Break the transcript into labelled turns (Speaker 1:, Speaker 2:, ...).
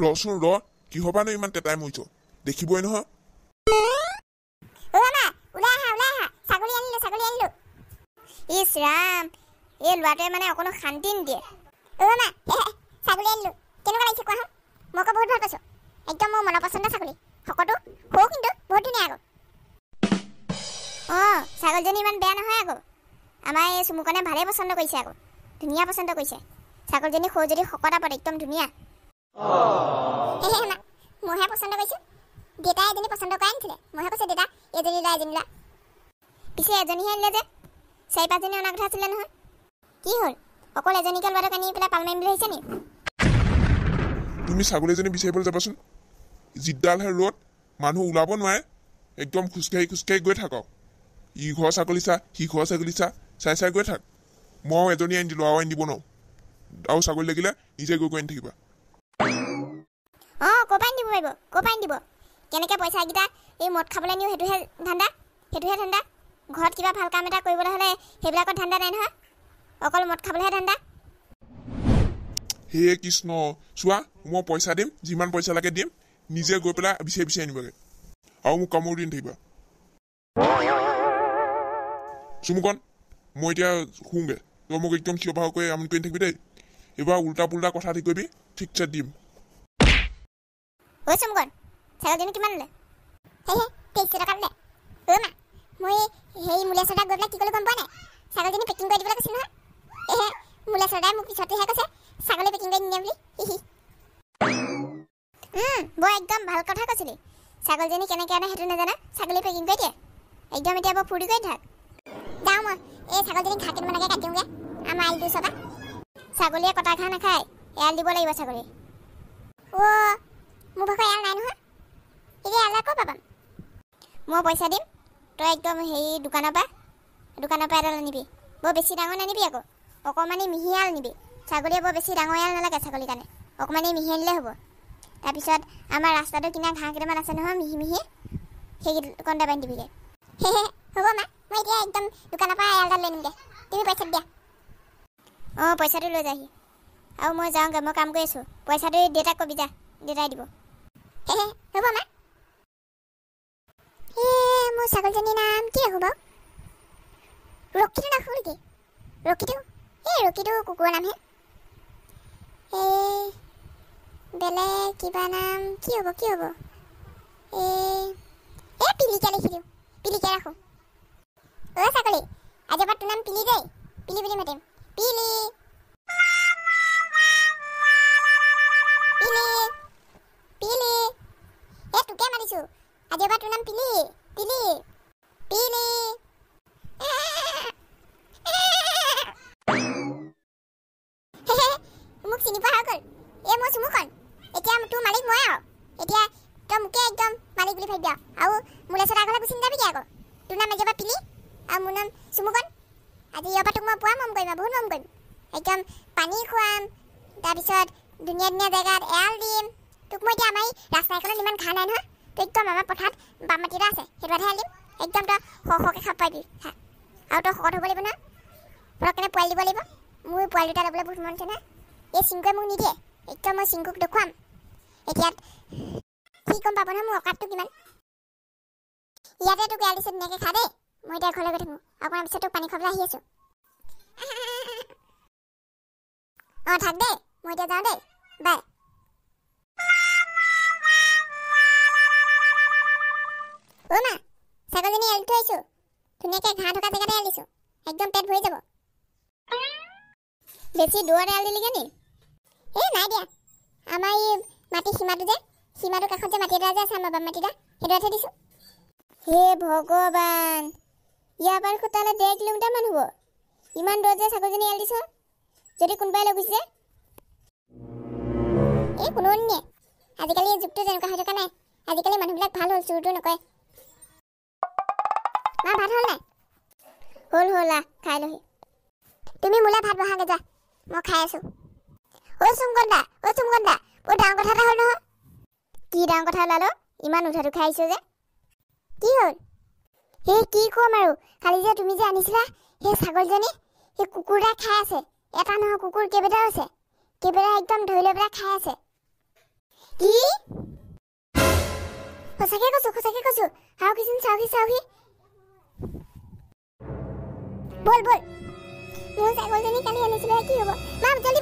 Speaker 1: ৰচোন ৰ কিহৰ পৰা ইমান তেতাই মৰিছ দেখিবই নহয়
Speaker 2: ইছ ৰাম এই ল'ৰাটোৱে মানে অকণো শান্তি নিদিয়ে ছাগলী আনিলো কেনেকুৱা লাগিছে কোৱা মই আকৌ বহুত ভাল পাইছোঁ একদম মোৰ মনৰ পচন্দৰ ছাগলী শকতো সৰু কিন্তু বহুত ধুনীয়া আকৌ অঁ ছাগলীজনী ইমান বেয়া নহয় আকৌ আমাৰ এই চুমুকনে ভালেই পচন্দ কৰিছে আকৌ ধুনীয়া পচন্দ কৰিছে ছাগলীজনী সৰু যদি শকত আপত একদম ধুনীয়া মইহে পচন্দ কৰিছোঁ দেউতাই এজনী পচন্দ কৰাই আনিছিলে মইহে কৈছোঁ দেউতা এজনী লোৱা এজনী লোৱা পিছে এজনীহে আনিলে যে 4-5জনী অনা কথা আছিলে নহয় কি হ'ল অকল এজনীকে ল'ৰাটোক আনি পেলাই পাল মাৰিম বুলি ভাবিছে নি
Speaker 1: তুমি ছাগলীজনী বিচাৰিবলৈ যাবাচোন জিদ্দালহে ৰ'দ মানুহ ওলাব নোৱাৰে একদম খোজকাঢ়ি গৈ থাক ই ঘৰ ছাগলী চা সি ঘৰ ছাগলী চাই গৈ থাক মই এজনী আনি দিলোঁ আৰু আনি দিব নোৱাৰো আৰু ছাগলী লাগিলে নিজে গৈ আনি থাকিবা
Speaker 2: অঁ ক'ৰ পৰা আনি দিব পাৰিব ক'ৰ পৰা আনি দিব কেনেকৈ পইচাকেইটা এই মদ খাবলৈ নিওঁ সেইটোহে ধান্দা ঘৰত কিবা ভাল কাম এটা কৰিবলৈ হ'লে সেইবিলাকত ধান্দা নাই নহয় অকল মদ খাবলৈহে ধান্দা
Speaker 1: হে কৃষ্ণ চোৱা মই পইচা দিম যিমান পইচা লাগে দিম নিজে গৈ পেলাই বিচাৰি আনিবগৈ আৰু মোক কামোৰ দি থাকিবা চুমুকন মই এতিয়া শুওঁগৈ তই মোক একদম থিয় ভাও কৰি আমনি কৰি থাকিবি দেই এইবাৰ উল্টা পুল্টা কথা ঠিক কৰিবি ঠিকছে দিম
Speaker 2: ঐ চুমুকন ছাগলীজনী কিমান ল'লে 23 টকা ল'লে মই সেই মূলীয়া চৰ্দাক গৈ পেলাই কি ক'লো গম পোৱা নাই ছাগলীজনী পেকিং কৰি দিবলৈ কৈছিল নহয় মূলীয়া চৰ্দাই মোক পিছতেহে কৈছে ছাগলী পেকিং কৰি নিদিয়ে বুলি বৰ একদম ভাল কথা কৈছিলি ছাগলীজনী কেনেকৈ আনে সেইটো নাজানা ছাগলী পেকিং কৰি দিয়ে একদম এতিয়া বৰ ফূৰ্তি কৰি থাক যাওঁ মই এই ছাগলীজনী ঘাঁহ কেইটামানকে কাটি দিওঁগৈ আমাৰ আইলটোৰ ওচৰৰ পৰা ছাগলীয়ে কটা ঘাঁহ নাখায় এৰাল দিব লাগিব ছাগলী অ' মোৰ ভাগৰ এৰাল নাই নহয় এতিয়া এৰাল ক'ৰ পৰা পাম মই পইচা দিম তই একদম হেৰি দোকানৰ পৰা এডাল আনিবি বৰ বেছি ডাঙৰ নানিবি আকৌ অকণমানি মিহি এৰাল নিবি ছাগলীয়ে বৰ বেছি ডাঙৰ এৰাল নালাগে ছাগলীৰ কাৰণে অকণমানি মিহি আনিলে হ'ব তাৰপিছত আমাৰ ৰাস্তাটো কিনা ঘাঁহ কেইটামান আছে নহয় মিহি সেইকণতে বান্ধি দিবিগৈ হ'ব মা মই এতিয়া একদম দোকানৰ পৰা এৰালডাল লৈ নিমগৈ তুমি পইচা দিয়া অঁ পইচাটো লৈ যাহি আৰু মই যাওঁগৈ মই কাম কৰি আছোঁ পইচাটো দেউতাক ক'বি যা দেউতাই দিব হ'ব মা মোৰ ছাগলীজনীৰ নাম কি ৰাখোঁ বাৰু ৰক্ষিটো নাখোঁ নেকি ৰক্ষিটো কুকুৰৰ নামহে বেলেগ কিবা নাম কি হ'ব পিলিকা লিখি দিওঁ পিলিকা ৰাখোঁ অ' ছাগলী আজিৰ পৰা তোৰ নাম পিলি দেই পিলি বুলি মাতিম পিলি তোকে মাতিছোঁ আজিৰ পৰা তোৰ নাম পিলি মোক চিনি পোৱা হৈ গ'ল মই চুমুকন এতিয়া তোৰ মালিক মই আৰু এতিয়া তই মোকে একদম মালিক বুলি ভাবি আৰু মোলে চৰা ঘৰলৈ গুচি নাযাবিগৈ আকৌ তোৰ নাম আজিৰ পৰা পিলি আৰু মোৰ নাম চুমুকন আজি ইয়াৰ পৰা তোক মই পুৰা মৰম কৰিম বহুত মৰম কৰিম একদম পানী খুৱাম তাৰপিছত ধুনীয়া জেগাত এৰাল দিম তোক মই এতিয়া আমাৰ ৰাস্তা এখনত ইমান ঘাঁহ নাই নহয় তই একদম আমাৰ পথাৰত বাম মাটি এটা আছে সেইটোতহে এৰাল দিম একদম তই সৰহকৈ খাব পাৰিবি আৰু তই শকত হ'ব লাগিব নহয় পটককেনে পোৱালি দিব লাগিব মোৰ পোৱালি দুটা ল'বলৈ বহুত মন আছে নহয় এই চিংকুৱে মোক নিদিয়ে একদম মই চিংকুক দেখুৱাম এতিয়া কি গম পাব নহয় মোৰ অকাতটো কিমান ইয়াতে তোক এৰাল দিছে ধুনীয়াকৈ খা দেই মই এতিয়া ঘৰলৈ গৈ থাকোঁ অকণমান পিছত তোক পানী খুৱাবলৈ আহি আছোঁ অঁ থাক দেই মই এতিয়া যাওঁ দেই বাই অ' মা ছাগলীজনী এৰাল থৈ আহিছোঁ ধুনীয়াকৈ ঘাঁহ থকা জেগাতে এৰাল দিছোঁ একদম পেট ভৰি যাব বেছি দূৰত এৰাল দিলিগৈ নি নাই দিয়া আমাৰ এই মাটি সীমাটোৰ কাষত যে মাটি এটা যে আছে আমাৰ বাম মাটি এটা সেইটোতহে দিছোঁ হে ভগৱান ইয়াৰ পৰা খোটালে 1.5 কিলোমিটাৰ মান হ'ব ইমান দূৰত যে ছাগলীজনী এৰাল দিছোঁ যদি কোনোবাই লৈ গুচি যায় কোনো নিয়ে আজিকালি এই যুগটো যেনেকুৱা হৈ থকা নাই আজিকালি মানুহবিলাক ভাল হ'ল চুৰটো নকৰে মা ভাত হ'ল নাই হ'ল খাই লহি তুমি মোলৈ ভাত বহাগে যা মই খাই আছোঁ অ' চুমকন দা বৰ ডাঙৰ কথা এটা হ'ল নহয় কি ডাঙৰ কথা ওলালো ইমান উঠাটো খাই আহিছোঁ যে কি হ'ল কি ক'ম আৰু কালি যে তুমি যে আনিছিলা সেই ছাগলীজনী সেই কুকুৰ এটা খাই আছে এটা নহয় কুকুৰ কেইবাটাও আছে কেইবাটা একদম ধৰি লৈ পেলাই খাই আছে কি সঁচাকে কৈছো চাওকি বল মোৰ ছাগলজনী কালি আনিছিলে কি হ'ব মা জলদি